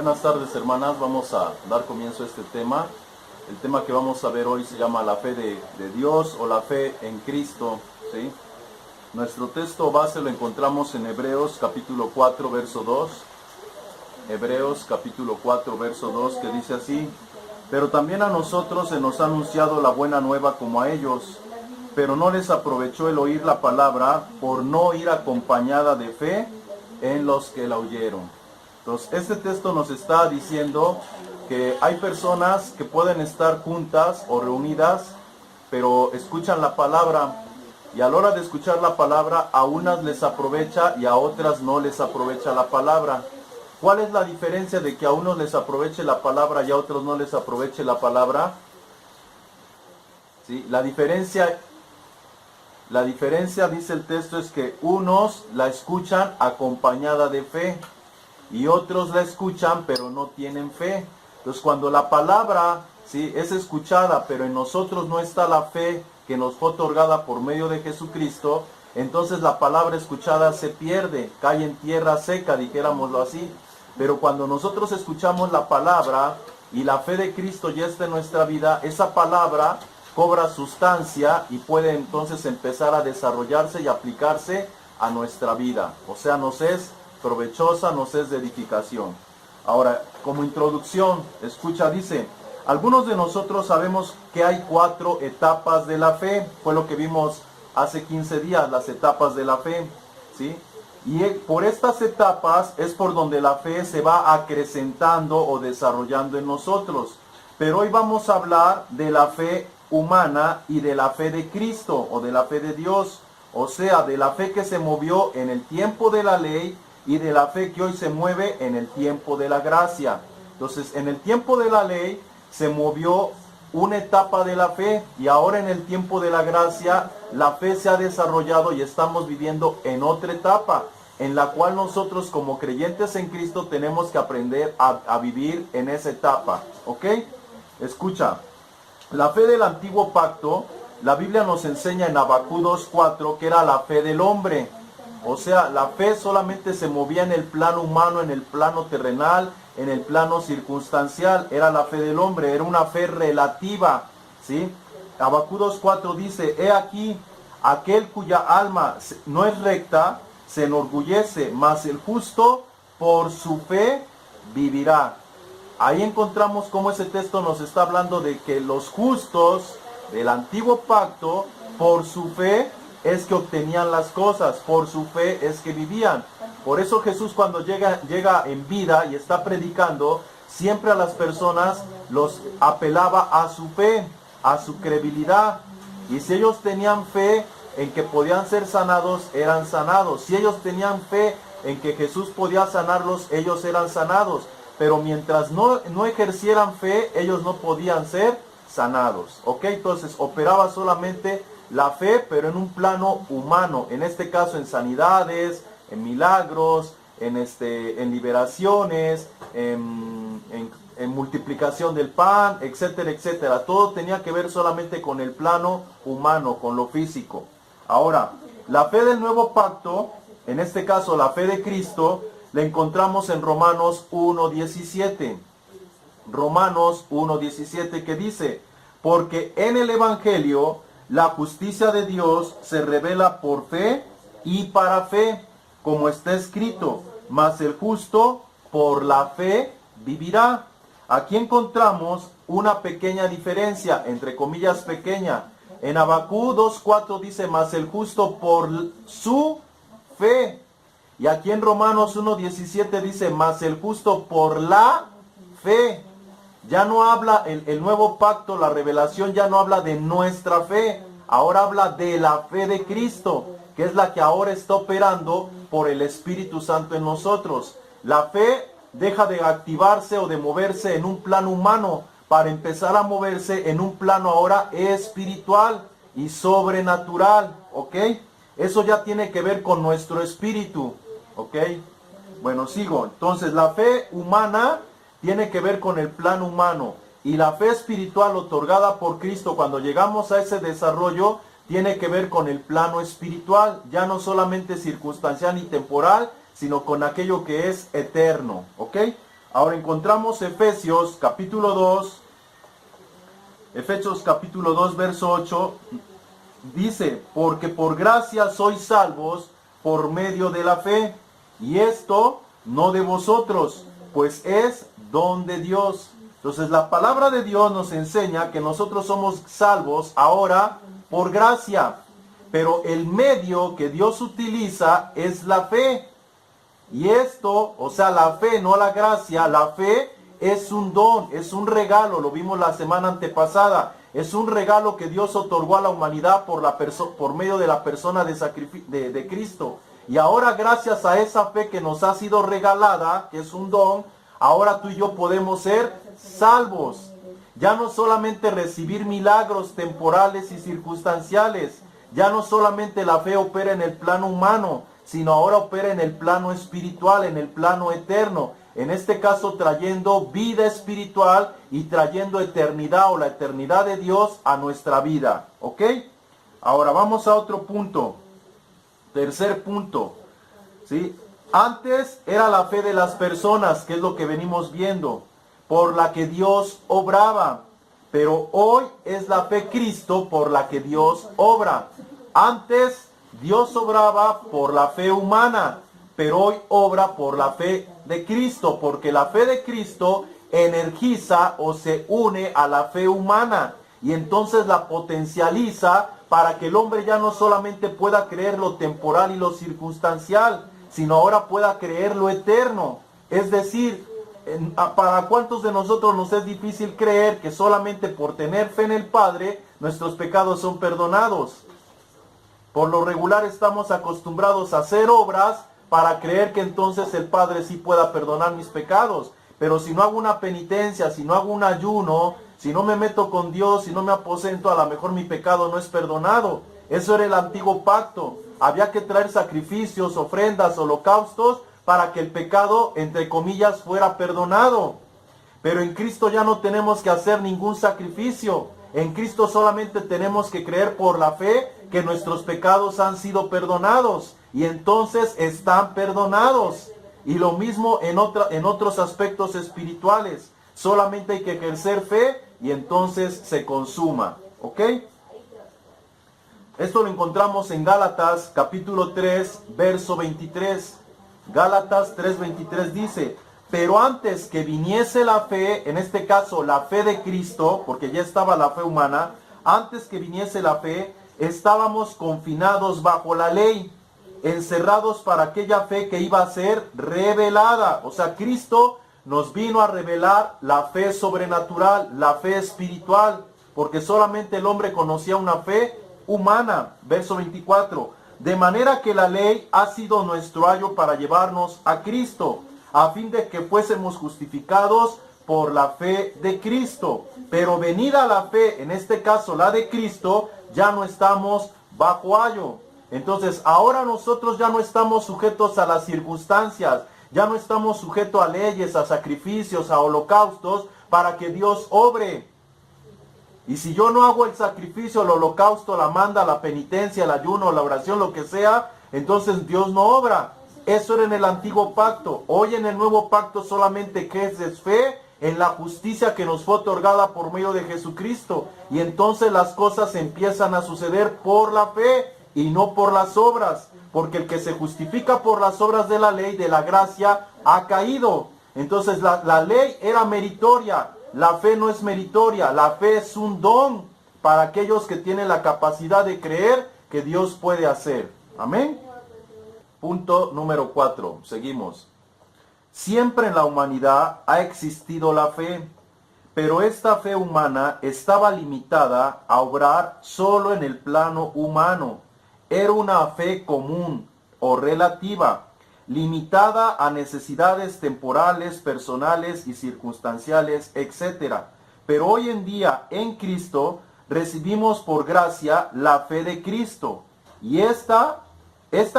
Buenas tardes, hermanas. Vamos a dar comienzo a este tema. El tema que vamos a ver hoy se llama la fe de Dios o la fe en Cristo, ¿sí? Nuestro texto base lo encontramos en Hebreos capítulo 4, verso 2. Hebreos capítulo 4, verso 2, que dice así: pero también a nosotros se nos ha anunciado la buena nueva como a ellos, pero no les aprovechó el oír la palabra por no ir acompañada de fe en los que la oyeron. Entonces, este texto nos está diciendo que hay personas que pueden estar juntas o reunidas, pero escuchan la palabra, y a la hora de escuchar la palabra, a unas les aprovecha y a otras no les aprovecha la palabra. ¿Cuál es la diferencia de que a unos les aproveche la palabra y a otros no les aproveche la palabra? ¿Sí? La diferencia, dice el texto, es que unos la escuchan acompañada de fe y otros la escuchan pero no tienen fe. Entonces, cuando la palabra, ¿sí?, es escuchada pero en nosotros no está la fe que nos fue otorgada por medio de Jesucristo, entonces la palabra escuchada se pierde, cae en tierra seca, dijéramoslo así. Pero cuando nosotros escuchamos la palabra y la fe de Cristo ya está en nuestra vida, esa palabra cobra sustancia y puede entonces empezar a desarrollarse y aplicarse a nuestra vida. O sea, nos es provechosa, nos es de edificación. Ahora, como introducción, escucha, dice: algunos de nosotros sabemos que hay 4 etapas de la fe. Fue lo que vimos hace 15 días, las etapas de la fe, ¿sí? Y por estas etapas es por donde la fe se va acrecentando o desarrollando en nosotros. Pero hoy vamos a hablar de la fe humana y de la fe de Cristo o de la fe de Dios. O sea, de la fe que se movió en el tiempo de la ley y de la fe que hoy se mueve en el tiempo de la gracia. Entonces, en el tiempo de la ley se movió una etapa de la fe y ahora en el tiempo de la gracia la fe se ha desarrollado y estamos viviendo en otra etapa en la cual nosotros como creyentes en Cristo tenemos que aprender a vivir en esa etapa, ¿ok? Escucha, la fe del antiguo pacto, la Biblia nos enseña en Habacuc 2:4 que era la fe del hombre. O sea, la fe solamente se movía en el plano humano, en el plano terrenal, en el plano circunstancial. Era la fe del hombre, era una fe relativa, ¿sí? Habacuc 2:4 dice: he aquí, aquel cuya alma no es recta, se enorgullece, mas el justo por su fe vivirá. Ahí encontramos cómo ese texto nos está hablando de que los justos del antiguo pacto, por su fe es que obtenían las cosas, por su fe es que vivían. Por eso Jesús, cuando llega en vida y está predicando, siempre a las personas los apelaba a su fe, a su credibilidad. Y si ellos tenían fe en que podían ser sanados, eran sanados. Si ellos tenían fe en que Jesús podía sanarlos, ellos eran sanados. Pero mientras no ejercieran fe, ellos no podían ser sanados, ¿ok? Entonces operaba solamente la fe, pero en un plano humano, en este caso en sanidades, en milagros, en liberaciones, en multiplicación del pan, etcétera, etcétera. Todo tenía que ver solamente con el plano humano, con lo físico. Ahora, la fe del nuevo pacto, en este caso la fe de Cristo, la encontramos en Romanos 1:17. Romanos 1:17, que dice: porque en el Evangelio la justicia de Dios se revela por fe y para fe, como está escrito: mas el justo por la fe vivirá. Aquí encontramos una pequeña diferencia, entre comillas pequeña. En Habacuc 2:4 dice: mas el justo por su fe. Y aquí en Romanos 1:17 dice: mas el justo por la fe. Ya no habla, el nuevo pacto, la revelación ya no habla de nuestra fe, ahora habla de la fe de Cristo, que es la que ahora está operando por el Espíritu Santo en nosotros. La fe deja de activarse o de moverse en un plano humano para empezar a moverse en un plano ahora espiritual y sobrenatural, ¿ok? Eso ya tiene que ver con nuestro espíritu, ¿ok? Bueno, sigo. Entonces, la fe humana tiene que ver con el plano humano, y la fe espiritual otorgada por Cristo, cuando llegamos a ese desarrollo, tiene que ver con el plano espiritual, ya no solamente circunstancial ni temporal, sino con aquello que es eterno, ¿ok? Ahora encontramos Efesios capítulo 2, verso 8, dice, porque por gracia sois salvos por medio de la fe, y esto no de vosotros, pues es don de Dios. Entonces la palabra de Dios nos enseña que nosotros somos salvos ahora por gracia, pero el medio que Dios utiliza es la fe. Y esto, o sea, la fe, no la gracia, la fe es un don, es un regalo, lo vimos la semana antepasada. Es un regalo que Dios otorgó a la humanidad por medio de la persona de Cristo. Y ahora, gracias a esa fe que nos ha sido regalada, que es un don, ahora tú y yo podemos ser salvos. Ya no solamente recibir milagros temporales y circunstanciales. Ya no solamente la fe opera en el plano humano, sino ahora opera en el plano espiritual, en el plano eterno. En este caso trayendo vida espiritual y trayendo eternidad o la eternidad de Dios a nuestra vida. ¿Ok? Ahora vamos a otro punto. Tercer punto. ¿Sí? Antes era la fe de las personas, que es lo que venimos viendo, por la que Dios obraba. Pero hoy es la fe Cristo por la que Dios obra. Antes Dios obraba por la fe humana, pero hoy obra por la fe de Cristo, porque la fe de Cristo energiza o se une a la fe humana y entonces la potencializa para que el hombre ya no solamente pueda creer lo temporal y lo circunstancial, sino ahora pueda creer lo eterno. Es decir, ¿para cuántos de nosotros nos es difícil creer que solamente por tener fe en el Padre nuestros pecados son perdonados? Por lo regular estamos acostumbrados a hacer obras para creer que entonces el Padre sí pueda perdonar mis pecados. Pero si no hago una penitencia, si no hago un ayuno, si no me meto con Dios, si no me aposento, a lo mejor mi pecado no es perdonado. Eso era el antiguo pacto. Había que traer sacrificios, ofrendas, holocaustos para que el pecado, entre comillas, fuera perdonado. Pero en Cristo ya no tenemos que hacer ningún sacrificio. En Cristo solamente tenemos que creer por la fe que nuestros pecados han sido perdonados y entonces están perdonados. Y lo mismo en otros aspectos espirituales. Solamente hay que ejercer fe y entonces se consuma. ¿Ok? Esto lo encontramos en Gálatas capítulo 3, verso 23. Gálatas 3:23 dice, pero antes que viniese la fe, en este caso la fe de Cristo, porque ya estaba la fe humana, antes que viniese la fe, estábamos confinados bajo la ley, encerrados para aquella fe que iba a ser revelada. O sea, Cristo nos vino a revelar la fe sobrenatural, la fe espiritual, porque solamente el hombre conocía una fe humana. Verso 24, de manera que la ley ha sido nuestro ayo para llevarnos a Cristo, a fin de que fuésemos justificados por la fe de Cristo. Pero venida la fe, en este caso la de Cristo, ya no estamos bajo ayo. Entonces ahora nosotros ya no estamos sujetos a las circunstancias, ya no estamos sujetos a leyes, a sacrificios, a holocaustos, para que Dios obre. Y si yo no hago el sacrificio, el holocausto, la manda, la penitencia, el ayuno, la oración, lo que sea, entonces Dios no obra. Eso era en el antiguo pacto. Hoy en el nuevo pacto solamente que es fe en la justicia que nos fue otorgada por medio de Jesucristo. Y entonces las cosas empiezan a suceder por la fe y no por las obras. Porque el que se justifica por las obras de la ley, de la gracia, ha caído. Entonces la ley era meritoria. La fe no es meritoria. La fe es un don para aquellos que tienen la capacidad de creer que Dios puede hacer. Amén. Punto número 4. Seguimos. Siempre en la humanidad ha existido la fe, pero esta fe humana estaba limitada a obrar solo en el plano humano. Era una fe común o relativa, limitada a necesidades temporales, personales y circunstanciales, etc. Pero hoy en día en Cristo recibimos por gracia la fe de Cristo. Y esta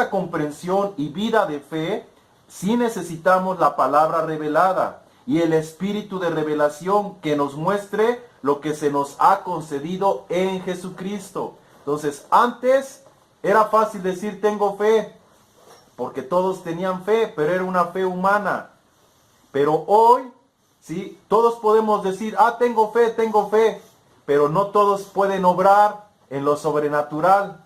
comprensión y vida de fe, sí necesitamos la palabra revelada y el espíritu de revelación que nos muestre lo que se nos ha concedido en Jesucristo. Entonces, antes era fácil decir tengo fe, porque todos tenían fe, pero era una fe humana. Pero hoy, ¿sí? Todos podemos decir, tengo fe, pero no todos pueden obrar en lo sobrenatural.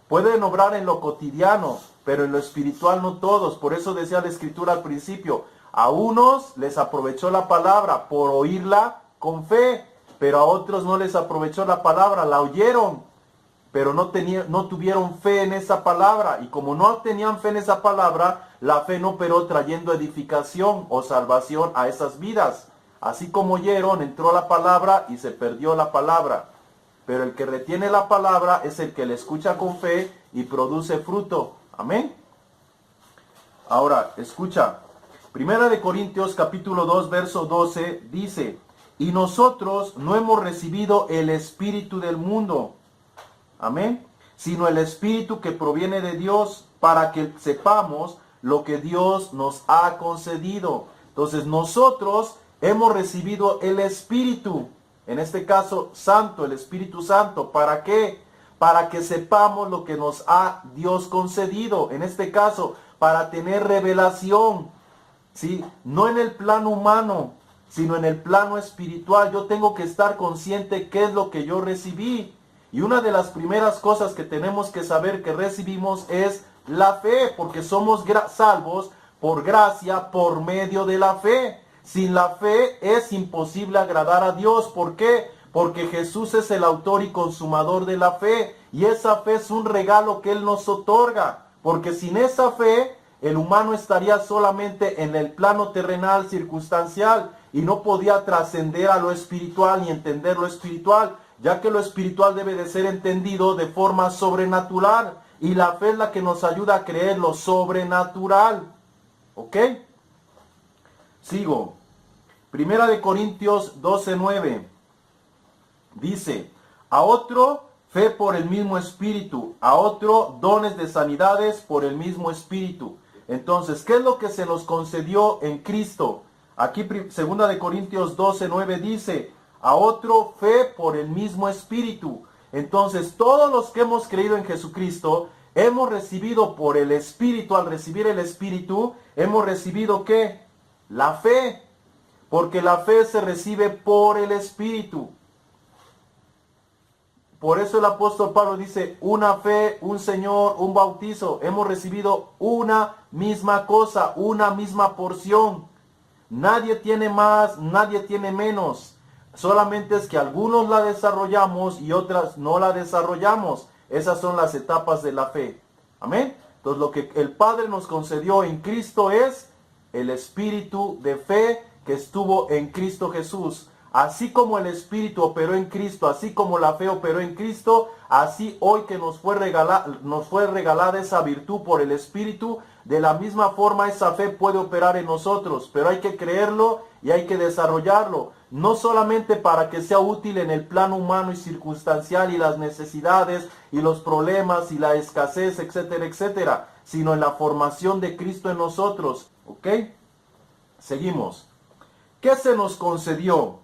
Pueden obrar en lo cotidiano, pero en lo espiritual no todos. Por eso decía la Escritura al principio, a unos les aprovechó la palabra por oírla con fe, pero a otros no les aprovechó la palabra, la oyeron, pero no tuvieron fe en esa palabra. Y como no tenían fe en esa palabra, la fe no operó trayendo edificación o salvación a esas vidas. Así como oyeron, entró la palabra y se perdió la palabra. Pero el que retiene la palabra es el que le escucha con fe y produce fruto. Amén. Ahora, escucha. Primera de Corintios capítulo 2, verso 12 dice, y nosotros no hemos recibido el espíritu del mundo. Amén. Sino el espíritu que proviene de Dios para que sepamos lo que Dios nos ha concedido. Entonces nosotros hemos recibido el espíritu. En este caso, Santo, el Espíritu Santo. ¿Para qué? Para que sepamos lo que nos ha Dios concedido. En este caso, para tener revelación. ¿Sí? No en el plano humano, sino en el plano espiritual. Yo tengo que estar consciente qué es lo que yo recibí. Y una de las primeras cosas que tenemos que saber que recibimos es la fe. Porque somos salvos por gracia, por medio de la fe. Sin la fe es imposible agradar a Dios. ¿Por qué? Porque Jesús es el autor y consumador de la fe. Y esa fe es un regalo que Él nos otorga. Porque sin esa fe, el humano estaría solamente en el plano terrenal, circunstancial. Y no podía trascender a lo espiritual ni entender lo espiritual. Ya que lo espiritual debe de ser entendido de forma sobrenatural. Y la fe es la que nos ayuda a creer lo sobrenatural. ¿Ok? Sigo. Primera de Corintios 12:9. Dice, a otro fe por el mismo espíritu, a otro dones de sanidades por el mismo espíritu. Entonces, ¿qué es lo que se nos concedió en Cristo? Aquí segunda de Corintios 12:9 dice, a otro fe por el mismo espíritu. Entonces, todos los que hemos creído en Jesucristo, hemos recibido por el espíritu. Al recibir el espíritu, hemos recibido ¿qué? La fe. Porque la fe se recibe por el espíritu. Por eso el apóstol Pablo dice, una fe, un Señor, un bautizo. Hemos recibido una misma cosa, una misma porción. Nadie tiene más, nadie tiene menos. Solamente es que algunos la desarrollamos y otras no la desarrollamos. Esas son las etapas de la fe. Amén. Entonces lo que el Padre nos concedió en Cristo es el espíritu de fe que estuvo en Cristo Jesús. Así como el Espíritu operó en Cristo, así como la fe operó en Cristo, así hoy que nos fue regalada esa virtud por el Espíritu, de la misma forma esa fe puede operar en nosotros. Pero hay que creerlo y hay que desarrollarlo. No solamente para que sea útil en el plano humano y circunstancial y las necesidades y los problemas y la escasez, etcétera, etcétera, sino en la formación de Cristo en nosotros. ¿Ok? Seguimos. ¿Qué se nos concedió?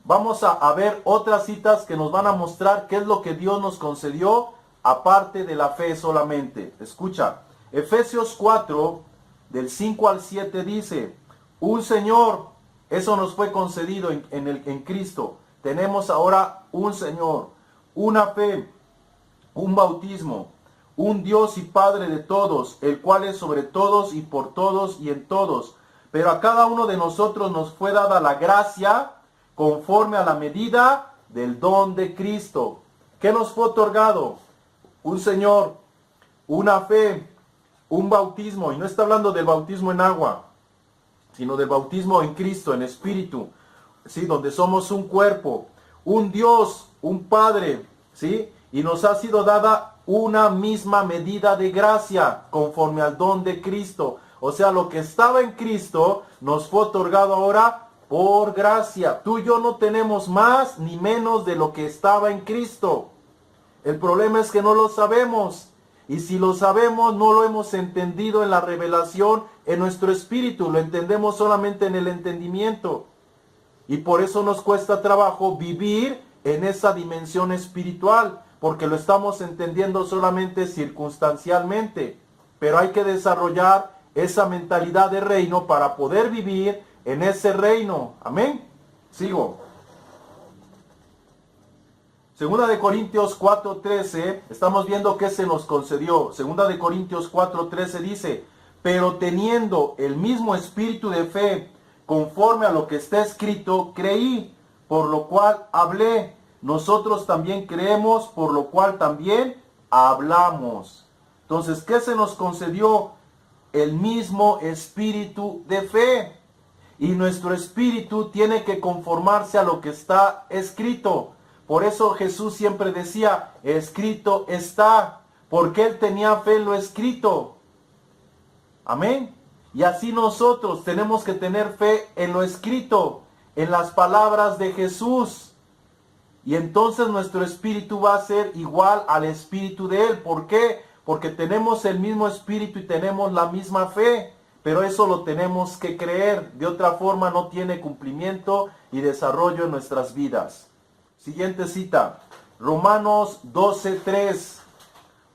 Vamos a ver otras citas que nos van a mostrar qué es lo que Dios nos concedió aparte de la fe solamente. Escucha, Efesios 4, del 5 al 7 dice, un Señor, eso nos fue concedido en Cristo. Tenemos ahora un Señor, una fe, un bautismo, un Dios y Padre de todos, el cual es sobre todos y por todos y en todos. Pero a cada uno de nosotros nos fue dada la gracia conforme a la medida del don de Cristo. ¿Qué nos fue otorgado? Un Señor, una fe, un bautismo. Y no está hablando del bautismo en agua, sino del bautismo en Cristo, en Espíritu, ¿sí? Donde somos un cuerpo, un Dios, un Padre, ¿sí? Y nos ha sido dada una misma medida de gracia conforme al don de Cristo. O sea, lo que estaba en Cristo nos fue otorgado ahora por gracia. Tú y yo no tenemos más ni menos de lo que estaba en Cristo. El problema es que no lo sabemos. Y si lo sabemos, no lo hemos entendido en la revelación en nuestro espíritu. Lo entendemos solamente en el entendimiento. Y por eso nos cuesta trabajo vivir en esa dimensión espiritual. Porque lo estamos entendiendo solamente circunstancialmente. Pero hay que desarrollar esa mentalidad de reino para poder vivir en ese reino. Amén. Sigo. Segunda de Corintios 4:13, estamos viendo que se nos concedió. Segunda de Corintios 4:13 dice, pero teniendo el mismo espíritu de fe, conforme a lo que está escrito, creí, por lo cual hablé. Nosotros también creemos, por lo cual también hablamos. Entonces, ¿qué se nos concedió? El mismo espíritu de fe. Y nuestro espíritu tiene que conformarse a lo que está escrito. Por eso Jesús siempre decía, escrito está, porque Él tenía fe en lo escrito. Amén. Y así nosotros tenemos que tener fe en lo escrito, en las palabras de Jesús. Y entonces nuestro espíritu va a ser igual al espíritu de Él. ¿Por qué? Porque tenemos el mismo espíritu y tenemos la misma fe. Pero eso lo tenemos que creer. De otra forma no tiene cumplimiento y desarrollo en nuestras vidas. Siguiente cita, Romanos 12:3.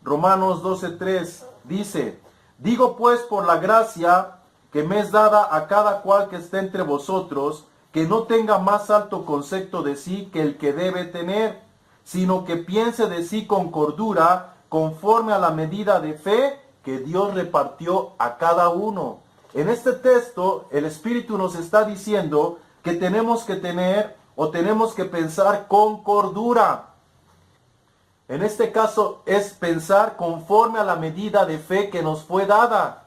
Romanos 12:3 dice, digo pues por la gracia que me es dada a cada cual que esté entre vosotros, que no tenga más alto concepto de sí que el que debe tener, sino que piense de sí con cordura, conforme a la medida de fe que Dios repartió a cada uno. En este texto, el Espíritu nos está diciendo que tenemos que tener o tenemos que pensar con cordura. En este caso es pensar conforme a la medida de fe que nos fue dada.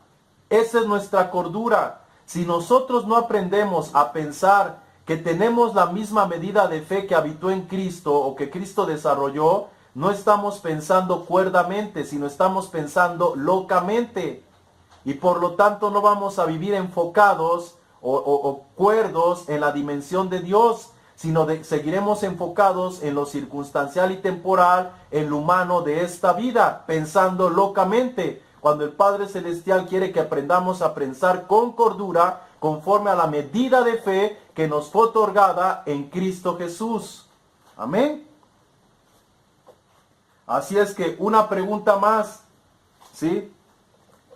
Esa es nuestra cordura. Si nosotros no aprendemos a pensar que tenemos la misma medida de fe que habitó en Cristo o que Cristo desarrolló, no estamos pensando cuerdamente, sino estamos pensando locamente. Y por lo tanto no vamos a vivir enfocados o cuerdos en la dimensión de Dios, sino seguiremos enfocados en lo circunstancial y temporal, en lo humano de esta vida, pensando locamente, cuando el Padre Celestial quiere que aprendamos a pensar con cordura, conforme a la medida de fe que nos fue otorgada en Cristo Jesús. Amén. Así es que una pregunta más, ¿sí?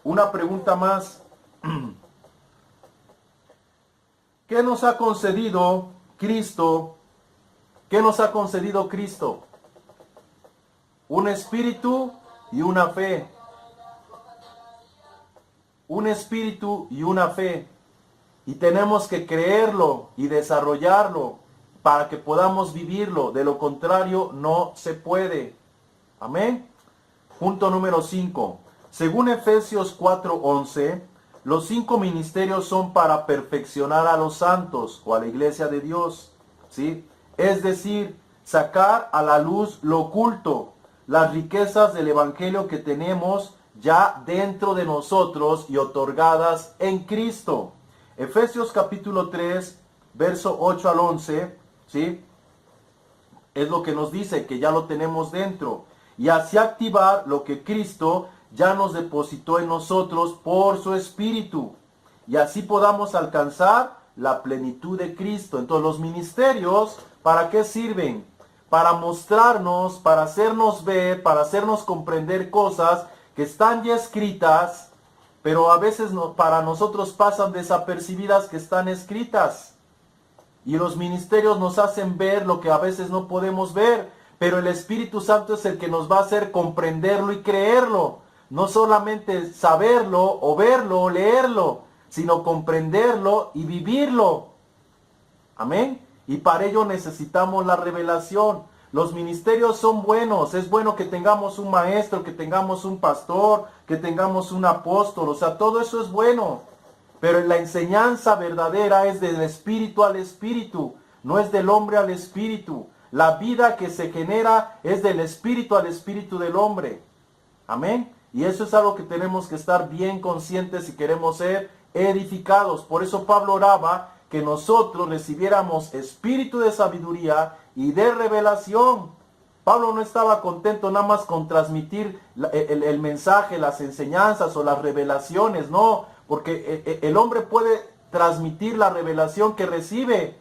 Una pregunta más. ¿Qué nos ha concedido Cristo? ¿Qué nos ha concedido Cristo? Un espíritu y una fe. Un espíritu y una fe. Y tenemos que creerlo y desarrollarlo para que podamos vivirlo. De lo contrario, no se puede. Amén. Punto número 5. Según Efesios 4:11, los 5 ministerios son para perfeccionar a los santos o a la iglesia de Dios, ¿sí? Es decir, sacar a la luz lo oculto, las riquezas del evangelio que tenemos ya dentro de nosotros y otorgadas en Cristo. Efesios capítulo 3, verso 8 al 11, ¿sí? Es lo que nos dice, que ya lo tenemos dentro. Y así activar lo que Cristo ya nos depositó en nosotros por su Espíritu. Y así podamos alcanzar la plenitud de Cristo. Entonces los ministerios, ¿para qué sirven? Para mostrarnos, para hacernos ver, para hacernos comprender cosas que están ya escritas, pero a veces para nosotros pasan desapercibidas, que están escritas. Y los ministerios nos hacen ver lo que a veces no podemos ver, pero el Espíritu Santo es el que nos va a hacer comprenderlo y creerlo. No solamente saberlo o verlo o leerlo, sino comprenderlo y vivirlo. Amén. Y para ello necesitamos la revelación. Los ministerios son buenos. Es bueno que tengamos un maestro, que tengamos un pastor, que tengamos un apóstol. O sea, todo eso es bueno. Pero la enseñanza verdadera es del espíritu al espíritu. No es del hombre al espíritu. La vida que se genera es del espíritu al espíritu del hombre. Amén. Y eso es algo que tenemos que estar bien conscientes si queremos ser edificados. Por eso Pablo oraba que nosotros recibiéramos espíritu de sabiduría y de revelación. Pablo no estaba contento nada más con transmitir el mensaje, las enseñanzas o las revelaciones, no, porque el hombre puede transmitir la revelación que recibe,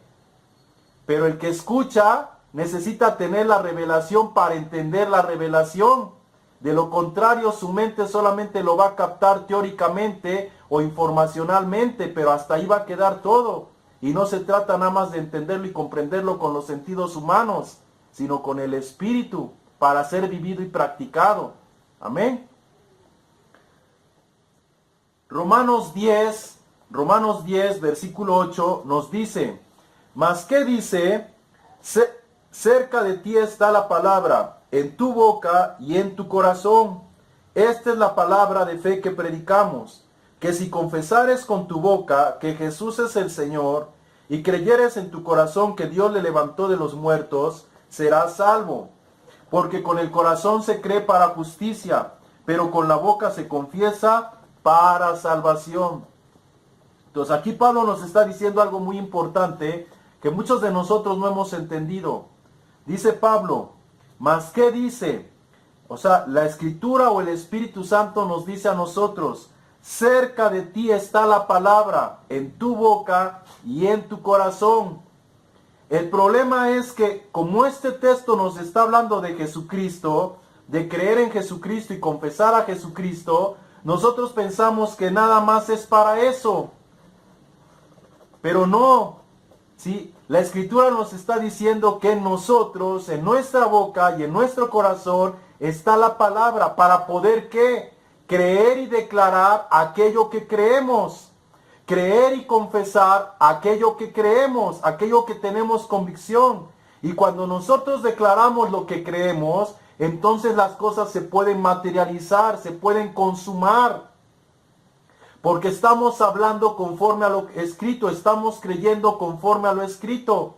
pero el que escucha necesita tener la revelación para entender la revelación. De lo contrario, su mente solamente lo va a captar teóricamente o informacionalmente, pero hasta ahí va a quedar todo. Y no se trata nada más de entenderlo y comprenderlo con los sentidos humanos, sino con el Espíritu, para ser vivido y practicado. Amén. Romanos 10, versículo 8, nos dice, ¿mas qué dice? Cerca de ti está la palabra, en tu boca y en tu corazón. Esta es la palabra de fe que predicamos, que si confesares con tu boca que Jesús es el Señor, y creyeres en tu corazón que Dios le levantó de los muertos, serás salvo. Porque con el corazón se cree para justicia, pero con la boca se confiesa para salvación. Entonces aquí Pablo nos está diciendo algo muy importante que muchos de nosotros no hemos entendido. Dice Pablo, ¿mas qué dice? O sea, la Escritura o el Espíritu Santo nos dice a nosotros, cerca de ti está la palabra, en tu boca y en tu corazón. El problema es que como este texto nos está hablando de Jesucristo, de creer en Jesucristo y confesar a Jesucristo, nosotros pensamos que nada más es para eso. Pero no, ¿sí? La Escritura nos está diciendo que en nosotros, en nuestra boca y en nuestro corazón, está la palabra para poder ¿qué? Creer y declarar aquello que creemos. Creer y confesar aquello que creemos, aquello que tenemos convicción. Y cuando nosotros declaramos lo que creemos, entonces las cosas se pueden materializar, se pueden consumar. Porque estamos hablando conforme a lo escrito, estamos creyendo conforme a lo escrito.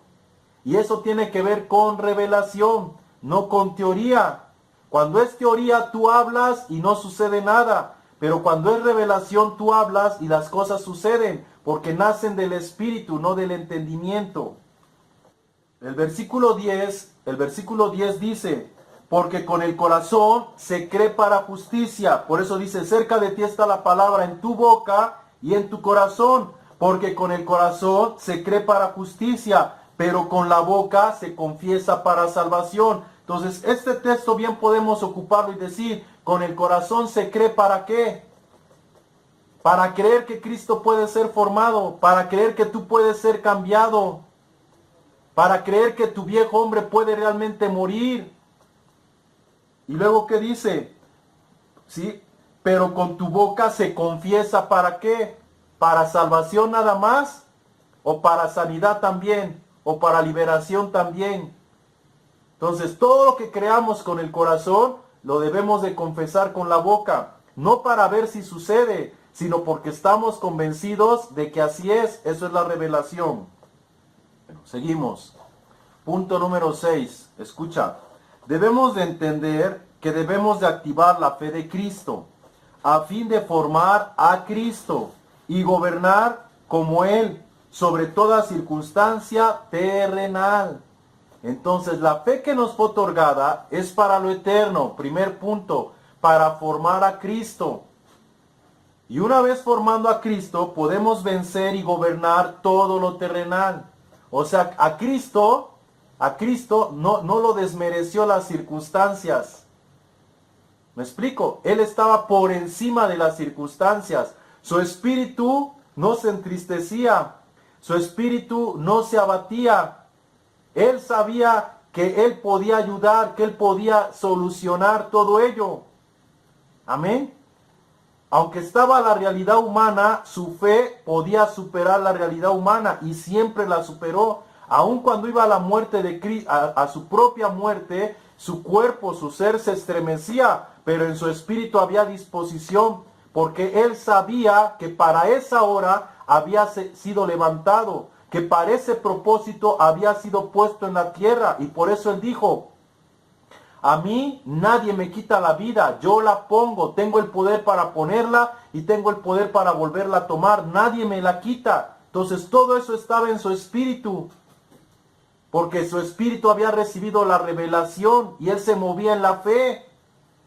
Y eso tiene que ver con revelación, no con teoría. Cuando es teoría tú hablas y no sucede nada. Pero cuando es revelación tú hablas y las cosas suceden, porque nacen del espíritu, no del entendimiento. El versículo 10 dice, porque con el corazón se cree para justicia. Por eso dice, cerca de ti está la palabra en tu boca y en tu corazón. Porque con el corazón se cree para justicia, pero con la boca se confiesa para salvación. Entonces, este texto bien podemos ocuparlo y decir, con el corazón se cree ¿para qué? Para creer que Cristo puede ser formado, para creer que tú puedes ser cambiado, para creer que tu viejo hombre puede realmente morir. Y luego, ¿qué dice? ¿Sí? Pero con tu boca se confiesa ¿para qué? ¿Para salvación nada más? ¿O para sanidad también? ¿O para liberación también? Entonces, todo lo que creamos con el corazón, lo debemos de confesar con la boca. No para ver si sucede, sino porque estamos convencidos de que así es. Eso es la revelación. Bueno, seguimos. Punto número 6. Escucha. Debemos de entender que debemos de activar la fe de Cristo a fin de formar a Cristo y gobernar como Él sobre toda circunstancia terrenal. Entonces la fe que nos fue otorgada es para lo eterno. Primer punto, para formar a Cristo. Y una vez formando a Cristo podemos vencer y gobernar todo lo terrenal. O sea, a Cristo no lo desmereció las circunstancias. ¿Me explico? Él estaba por encima de las circunstancias. Su espíritu no se entristecía. Su espíritu no se abatía. Él sabía que Él podía ayudar, que Él podía solucionar todo ello. Amén. Aunque estaba la realidad humana, su fe podía superar la realidad humana y siempre la superó. Aun cuando iba a la muerte de Cristo, a su propia muerte, su cuerpo, su ser se estremecía, pero en su espíritu había disposición, porque Él sabía que para esa hora había sido levantado, que para ese propósito había sido puesto en la tierra, y por eso Él dijo, a mí nadie me quita la vida, yo la pongo, tengo el poder para ponerla y tengo el poder para volverla a tomar, nadie me la quita. Entonces todo eso estaba en su espíritu, porque su espíritu había recibido la revelación y Él se movía en la fe,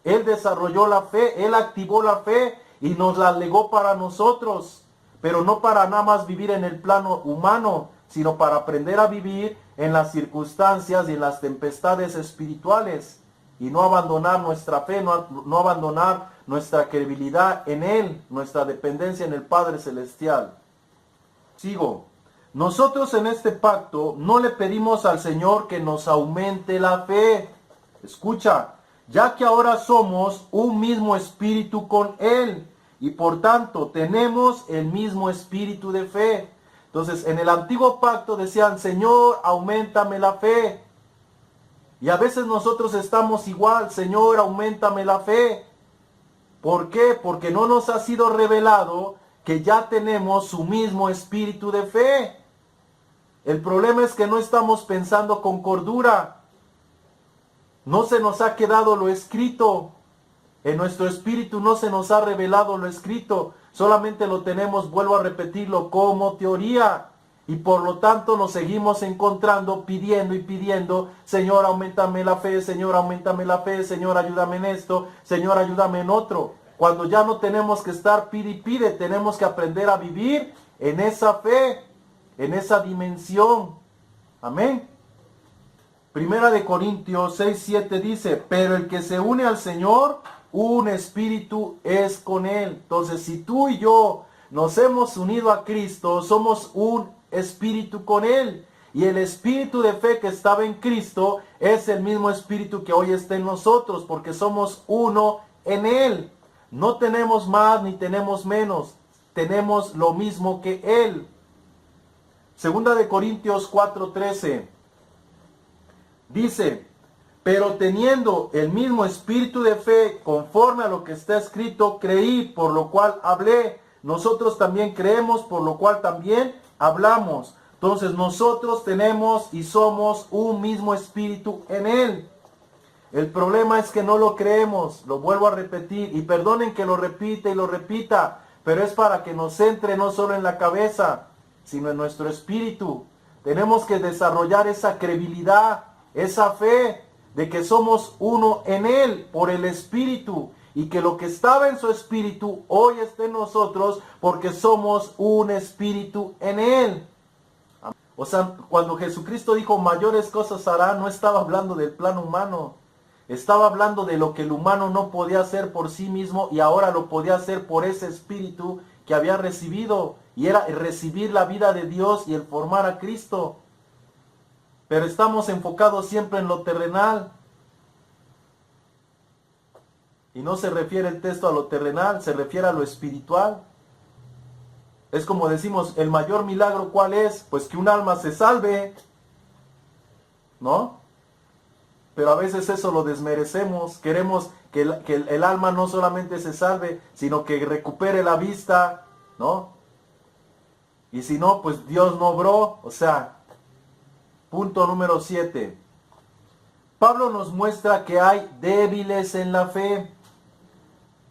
Él desarrolló la fe, Él activó la fe y nos la legó para nosotros. Pero no para nada más vivir en el plano humano, sino para aprender a vivir en las circunstancias y en las tempestades espirituales. Y no abandonar nuestra fe, no abandonar nuestra credibilidad en Él, nuestra dependencia en el Padre Celestial. Sigo. Nosotros en este pacto no le pedimos al Señor que nos aumente la fe. Escucha, ya que ahora somos un mismo espíritu con Él y por tanto tenemos el mismo espíritu de fe. Entonces, en el antiguo pacto decían, Señor, auméntame la fe. Y a veces nosotros estamos igual, Señor, auméntame la fe. ¿Por qué? Porque no nos ha sido revelado que ya tenemos su mismo espíritu de fe. El problema es que no estamos pensando con cordura. No se nos ha quedado lo escrito. En nuestro espíritu no se nos ha revelado lo escrito. Solamente lo tenemos, vuelvo a repetirlo, como teoría. Y por lo tanto nos seguimos encontrando, pidiendo y pidiendo, Señor, auméntame la fe, Señor, auméntame la fe, Señor, ayúdame en esto, Señor, ayúdame en otro. Cuando ya no tenemos que estar pide y pide, tenemos que aprender a vivir en esa fe, en esa dimensión. Amén. Primera de Corintios 6:7 dice, pero el que se une al Señor, un espíritu es con Él. Entonces, si tú y yo nos hemos unido a Cristo, somos un espíritu con Él. Y el espíritu de fe que estaba en Cristo es el mismo espíritu que hoy está en nosotros, porque somos uno en Él. No tenemos más ni tenemos menos, tenemos lo mismo que Él. Segunda de Corintios 4:13 dice, pero teniendo el mismo espíritu de fe, conforme a lo que está escrito, creí, por lo cual hablé. Nosotros también creemos, por lo cual también hablamos. Entonces nosotros tenemos y somos un mismo espíritu en Él. El problema es que no lo creemos, lo vuelvo a repetir, y perdonen que lo repita y lo repita, pero es para que nos entre no solo en la cabeza, sino en nuestro espíritu. Tenemos que desarrollar esa credibilidad, esa fe de que somos uno en Él por el Espíritu y que lo que estaba en su Espíritu hoy está en nosotros porque somos un Espíritu en Él. O sea, cuando Jesucristo dijo mayores cosas hará, no estaba hablando del plano humano. Estaba hablando de lo que el humano no podía hacer por sí mismo y ahora lo podía hacer por ese Espíritu que había recibido. Y era recibir la vida de Dios y el formar a Cristo. Pero estamos enfocados siempre en lo terrenal. Y no se refiere el texto a lo terrenal, se refiere a lo espiritual. Es como decimos, el mayor milagro ¿cuál es? Pues que un alma se salve, ¿no? Pero a veces eso lo desmerecemos. Queremos que el alma no solamente se salve, sino que recupere la vista, ¿no? Y si no, pues Dios no obró. O sea, punto número 7. Pablo nos muestra que hay débiles en la fe.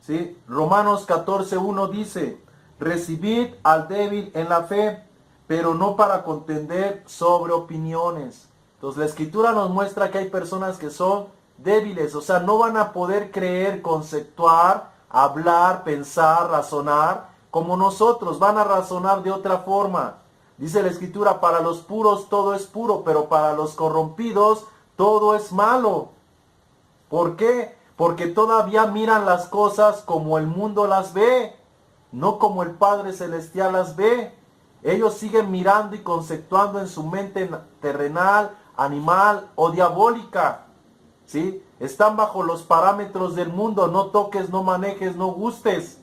¿Sí? Romanos 14:1 dice, recibid al débil en la fe, pero no para contender sobre opiniones. Entonces la Escritura nos muestra que hay personas que son débiles, o sea, no van a poder creer, conceptuar, hablar, pensar, razonar, como nosotros, van a razonar de otra forma. Dice la Escritura, para los puros todo es puro, pero para los corrompidos todo es malo. ¿Por qué? Porque todavía miran las cosas como el mundo las ve, no como el Padre Celestial las ve. Ellos siguen mirando y conceptuando en su mente terrenal, animal o diabólica. ¿Sí? Están bajo los parámetros del mundo, no toques, no manejes, no gustes.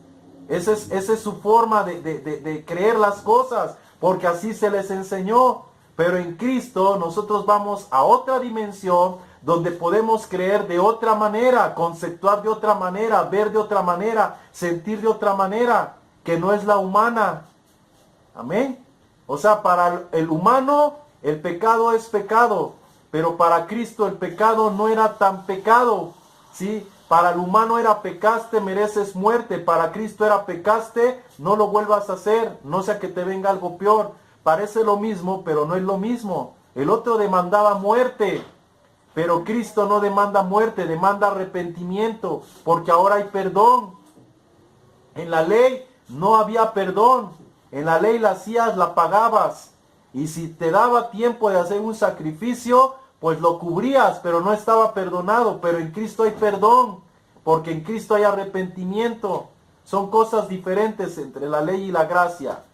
Esa es su forma de creer las cosas, porque así se les enseñó. Pero en Cristo nosotros vamos a otra dimensión donde podemos creer de otra manera, conceptuar de otra manera, ver de otra manera, sentir de otra manera, que no es la humana. Amén. O sea, para el humano el pecado es pecado, pero para Cristo el pecado no era tan pecado. ¿Sí? Para el humano era pecaste, mereces muerte. Para Cristo era pecaste, no lo vuelvas a hacer, no sea que te venga algo peor. Parece lo mismo, pero no es lo mismo. El otro demandaba muerte, pero Cristo no demanda muerte, demanda arrepentimiento, porque ahora hay perdón. En la ley no había perdón. En la ley la hacías, la pagabas. Y si te daba tiempo de hacer un sacrificio, pues lo cubrías, pero no estaba perdonado. Pero en Cristo hay perdón, porque en Cristo hay arrepentimiento. Son cosas diferentes entre la ley y la gracia.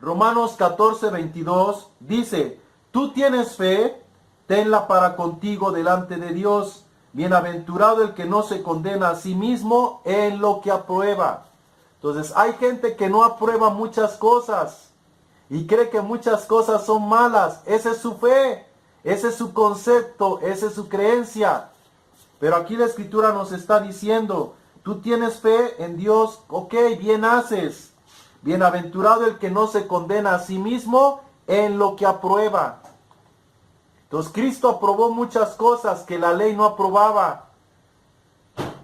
Romanos 14, 22 dice, tú tienes fe, tenla para contigo delante de Dios. Bienaventurado el que no se condena a sí mismo en lo que aprueba. Entonces hay gente que no aprueba muchas cosas y cree que muchas cosas son malas. Esa es su fe, ese es su concepto, esa es su creencia. Pero aquí la Escritura nos está diciendo, tú tienes fe en Dios, ok, bien haces. Bienaventurado el que no se condena a sí mismo en lo que aprueba. Entonces Cristo aprobó muchas cosas que la ley no aprobaba.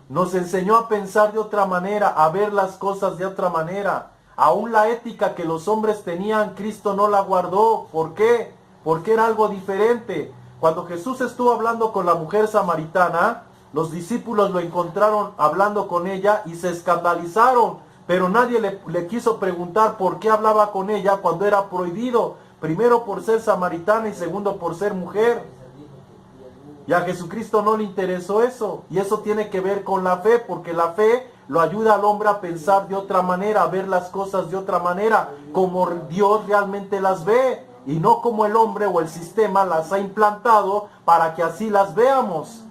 Nos enseñó a pensar de otra manera, a ver las cosas de otra manera. Aún la ética que los hombres tenían, Cristo no la guardó. ¿Por qué? Porque era algo diferente. Cuando Jesús estuvo hablando con la mujer samaritana, los discípulos lo encontraron hablando con ella y se escandalizaron. Pero nadie le quiso preguntar por qué hablaba con ella cuando era prohibido. Primero por ser samaritana y segundo por ser mujer. Y a Jesucristo no le interesó eso. Y eso tiene que ver con la fe, porque la fe lo ayuda al hombre a pensar de otra manera, a ver las cosas de otra manera, como Dios realmente las ve, y no como el hombre o el sistema las ha implantado para que así las veamos.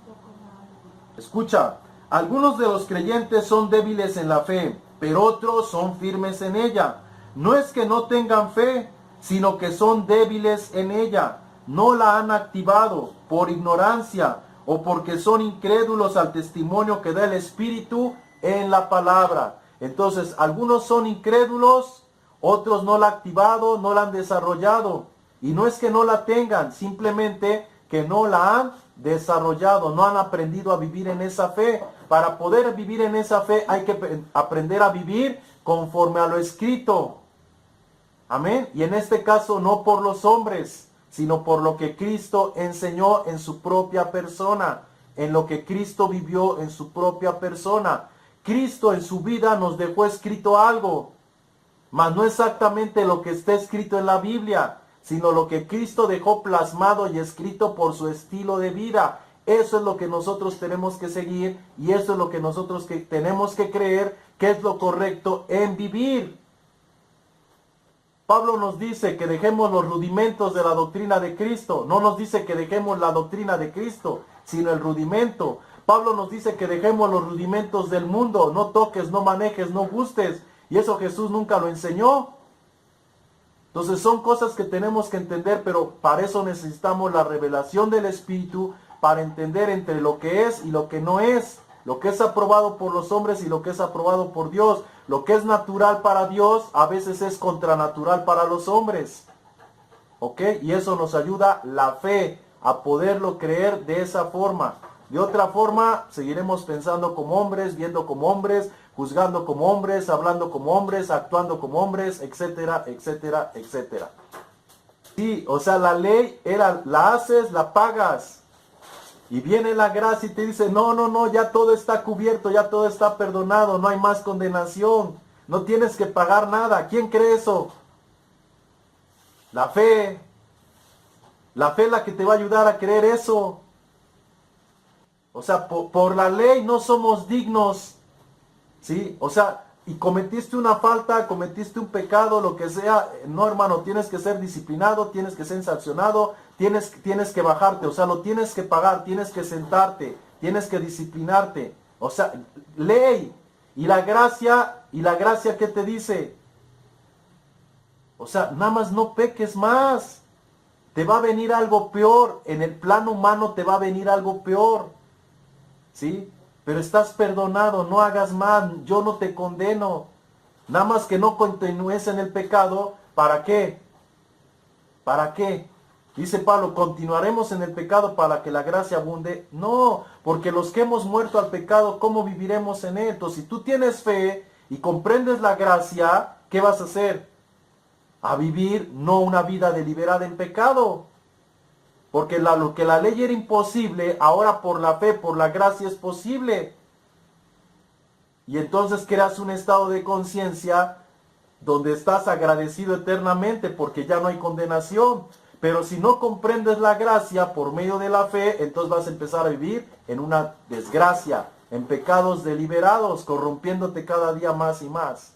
Escucha, algunos de los creyentes son débiles en la fe, pero otros son firmes en ella. No es que no tengan fe, sino que son débiles en ella. No la han activado por ignorancia o porque son incrédulos al testimonio que da el Espíritu en la palabra. Entonces, algunos son incrédulos, otros no la han activado, no la han desarrollado. Y no es que no la tengan, simplemente que no la han desarrollado, no han aprendido a vivir en esa fe. Para poder vivir en esa fe hay que aprender a vivir conforme a lo escrito. Amén. Y en este caso no por los hombres, sino por lo que Cristo enseñó en su propia persona, en lo que Cristo vivió en su propia persona. Cristo en su vida nos dejó escrito algo, mas no exactamente lo que está escrito en la Biblia, sino lo que Cristo dejó plasmado y escrito por su estilo de vida. Eso es lo que nosotros tenemos que seguir y eso es lo que nosotros tenemos que creer que es lo correcto en vivir. Pablo nos dice que dejemos los rudimentos de la doctrina de Cristo. No nos dice que dejemos la doctrina de Cristo, sino el rudimento. Pablo nos dice que dejemos los rudimentos del mundo. No toques, no manejes, no gustes. Y eso Jesús nunca lo enseñó. Entonces son cosas que tenemos que entender, pero para eso necesitamos la revelación del Espíritu, para entender entre lo que es y lo que no es. Lo que es aprobado por los hombres y lo que es aprobado por Dios. Lo que es natural para Dios a veces es contranatural para los hombres. ¿Ok? Y eso nos ayuda la fe a poderlo creer de esa forma. De otra forma, seguiremos pensando como hombres, viendo como hombres, juzgando como hombres, hablando como hombres, actuando como hombres, etcétera, etcétera, etcétera. Sí, o sea, la ley era, la haces, la pagas. Y viene la gracia y te dice, no, ya todo está cubierto, ya todo está perdonado, no hay más condenación, no tienes que pagar nada. ¿Quién cree eso? La fe es la que te va a ayudar a creer eso. O sea, por la ley no somos dignos, ¿sí? O sea, y cometiste una falta, cometiste un pecado, lo que sea, no hermano, tienes que ser disciplinado, tienes que ser sancionado, tienes que bajarte, o sea, lo tienes que pagar, tienes que sentarte, tienes que disciplinarte. O sea, ley. Y la gracia, ¿qué te dice? O sea, nada más no peques más. Te va a venir algo peor, en el plano humano te va a venir algo peor. ¿Sí? Pero estás perdonado, no hagas más, yo no te condeno. Nada más que no continúes en el pecado, ¿para qué? ¿Para qué? Dice Pablo, ¿continuaremos en el pecado para que la gracia abunde? No, porque los que hemos muerto al pecado, ¿cómo viviremos en él? Entonces, si tú tienes fe y comprendes la gracia, ¿qué vas a hacer? A vivir no una vida deliberada en pecado. Porque lo que la ley era imposible, ahora por la fe, por la gracia es posible. Y entonces creas un estado de conciencia donde estás agradecido eternamente porque ya no hay condenación. Pero si no comprendes la gracia por medio de la fe, entonces vas a empezar a vivir en una desgracia, en pecados deliberados, corrompiéndote cada día más y más.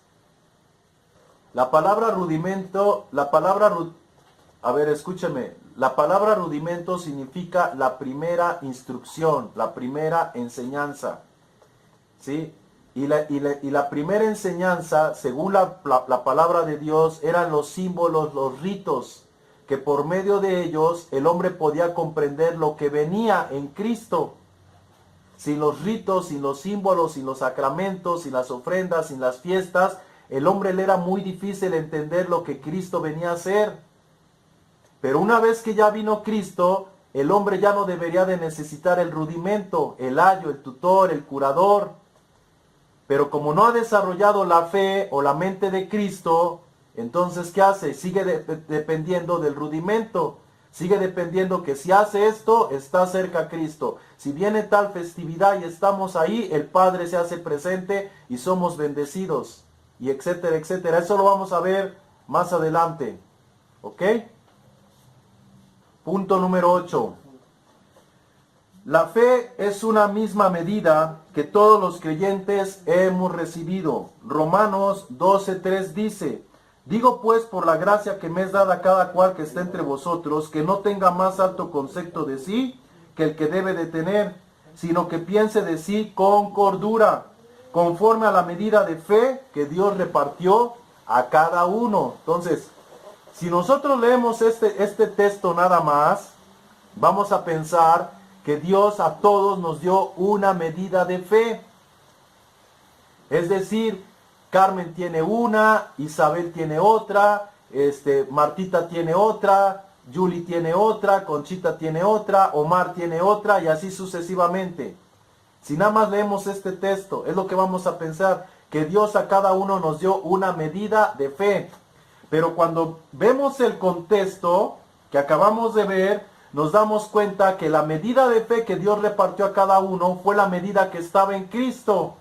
La palabra rudimento, a ver, escúcheme. La palabra rudimento significa la primera instrucción, la primera enseñanza. ¿Sí? Y la primera enseñanza, según la palabra de Dios, eran los símbolos, los ritos, que por medio de ellos el hombre podía comprender lo que venía en Cristo. Sin los ritos, sin los símbolos, sin los sacramentos, sin las ofrendas, sin las fiestas, el hombre le era muy difícil entender lo que Cristo venía a hacer. Pero una vez que ya vino Cristo, el hombre ya no debería de necesitar el rudimento, el ayo, el tutor, el curador. Pero como no ha desarrollado la fe o la mente de Cristo, entonces ¿qué hace? Sigue dependiendo del rudimento. Sigue dependiendo que si hace esto, está cerca a Cristo. Si viene tal festividad y estamos ahí, el Padre se hace presente y somos bendecidos. Y etcétera, etcétera. Eso lo vamos a ver más adelante. ¿Ok? Punto número 8. La fe es una misma medida que todos los creyentes hemos recibido. Romanos 12:3 dice: digo pues por la gracia que me es dada a cada cual que está entre vosotros, que no tenga más alto concepto de sí que el que debe de tener, sino que piense de sí con cordura, conforme a la medida de fe que Dios repartió a cada uno. Entonces, si nosotros leemos este texto nada más, vamos a pensar que Dios a todos nos dio una medida de fe. Es decir, Carmen tiene una, Isabel tiene otra, Martita tiene otra, Julie tiene otra, Conchita tiene otra, Omar tiene otra, y así sucesivamente. Si nada más leemos este texto, es lo que vamos a pensar, que Dios a cada uno nos dio una medida de fe. Pero cuando vemos el contexto que acabamos de ver, nos damos cuenta que la medida de fe que Dios repartió a cada uno fue la medida que estaba en Cristo,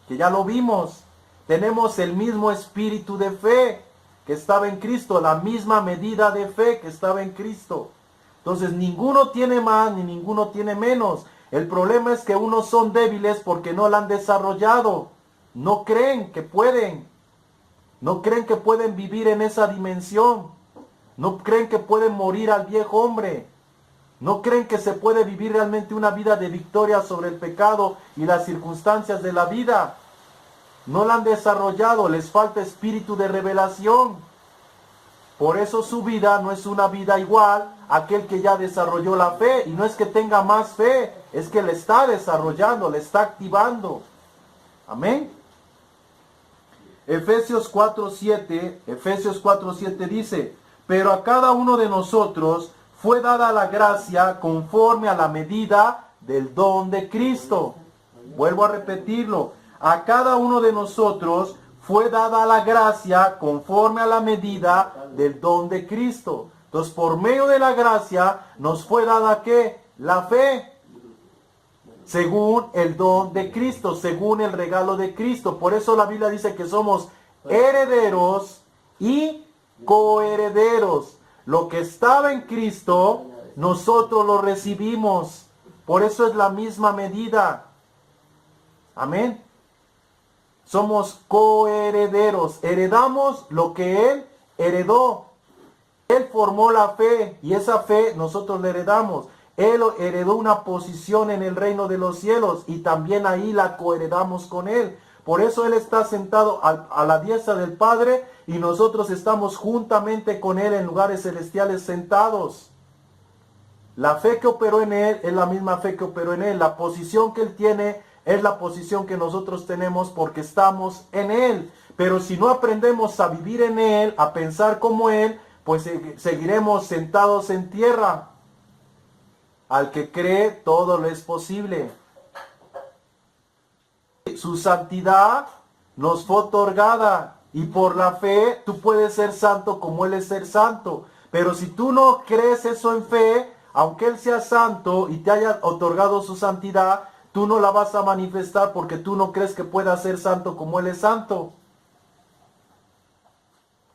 que ya lo vimos. Tenemos el mismo espíritu de fe que estaba en Cristo, la misma medida de fe que estaba en Cristo. Entonces ninguno tiene más ni ninguno tiene menos. El problema es que unos son débiles porque no la han desarrollado. No creen que pueden. No creen que pueden vivir en esa dimensión. No creen que pueden morir al viejo hombre. No creen que se puede vivir realmente una vida de victoria sobre el pecado y las circunstancias de la vida. No la han desarrollado, les falta espíritu de revelación. Por eso su vida no es una vida igual a aquel que ya desarrolló la fe. Y no es que tenga más fe, es que le está desarrollando, le está activando. Amén. Efesios 4:7 dice: pero a cada uno de nosotros fue dada la gracia conforme a la medida del don de Cristo. Vuelvo a repetirlo. A cada uno de nosotros fue dada la gracia conforme a la medida del don de Cristo. Entonces, por medio de la gracia nos fue dada ¿qué? La fe. Según el don de Cristo, según el regalo de Cristo. Por eso la Biblia dice que somos herederos y coherederos. Lo que estaba en Cristo, nosotros lo recibimos. Por eso es la misma medida. Amén. Somos coherederos. Heredamos lo que Él heredó. Él formó la fe y esa fe nosotros le heredamos. Él heredó una posición en el reino de los cielos y también ahí la coheredamos con Él. Por eso Él está sentado a la diestra del Padre y nosotros estamos juntamente con Él en lugares celestiales sentados. La fe que operó en Él es la misma fe que operó en Él. La posición que Él tiene es la posición que nosotros tenemos porque estamos en Él. Pero si no aprendemos a vivir en Él, a pensar como Él, pues seguiremos sentados en tierra. Al que cree, todo lo es posible. Su santidad nos fue otorgada y por la fe tú puedes ser santo como Él es ser santo. Pero si tú no crees eso en fe, aunque Él sea santo y te haya otorgado su santidad, tú no la vas a manifestar porque tú no crees que pueda ser santo como Él es santo.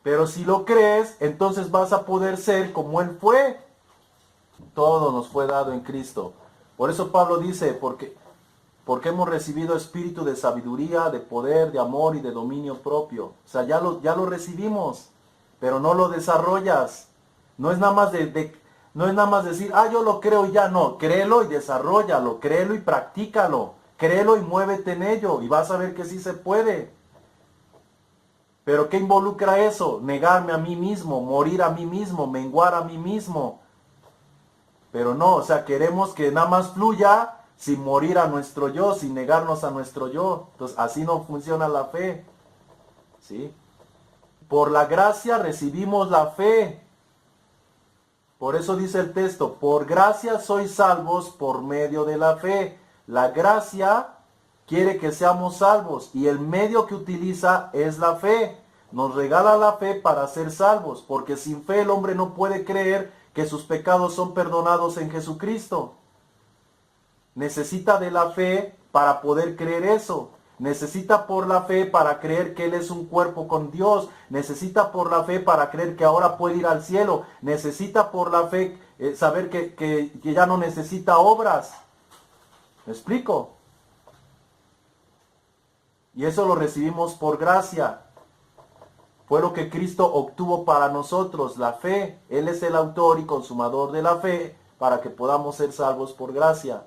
Pero si lo crees, entonces vas a poder ser como Él fue. Todo nos fue dado en Cristo. Por eso Pablo dice, porque Porque hemos recibido espíritu de sabiduría, de poder, de amor y de dominio propio. O sea, ya lo recibimos, pero no lo desarrollas. No es nada más no es nada más decir, yo lo creo y ya. No, créelo y desarrollalo, créelo y practícalo, créelo y muévete en ello y vas a ver que sí se puede. Pero ¿qué involucra eso? Negarme a mí mismo, morir a mí mismo, menguar a mí mismo. Pero no, o sea, queremos que nada más fluya sin morir a nuestro yo, sin negarnos a nuestro yo. Entonces, así no funciona la fe. ¿Sí? Por la gracia recibimos la fe. Por eso dice el texto, por gracia sois salvos por medio de la fe. La gracia quiere que seamos salvos y el medio que utiliza es la fe. Nos regala la fe para ser salvos, porque sin fe el hombre no puede creer que sus pecados son perdonados en Jesucristo. Necesita de la fe para poder creer eso. Necesita por la fe para creer que Él es un cuerpo con Dios. Necesita por la fe para creer que ahora puede ir al cielo. Necesita por la fe saber que ya no necesita obras. ¿Me explico? Y eso lo recibimos por gracia. Fue lo que Cristo obtuvo para nosotros, la fe. Él es el autor y consumador de la fe para que podamos ser salvos por gracia.